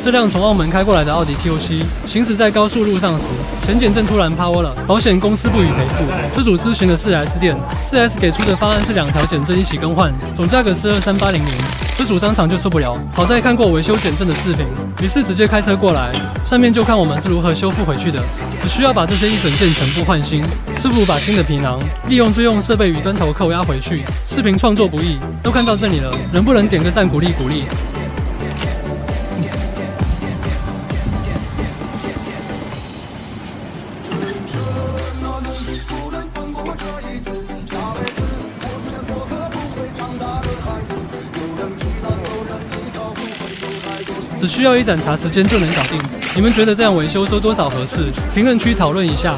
这辆从澳门开过来的奥迪 Q7，行驶在高速路上时，前减震突然抛了，保险公司不予赔付。车主咨询了4S店，4S 给出的方案是2条减震一起更换，总价格是23800。车主当场就受不了，好在看过维修减震的视频，于是直接开车过来。下面就看我们是如何修复回去的，只需要把这些一整件全部换新。师傅把新的皮囊利用追用设备与端头扣压回去。视频创作不易，都看到这里了，能不能点个赞鼓励鼓励？只需要一盏茶时间就能搞定。你们觉得这样维修收多少合适？评论区讨论一下。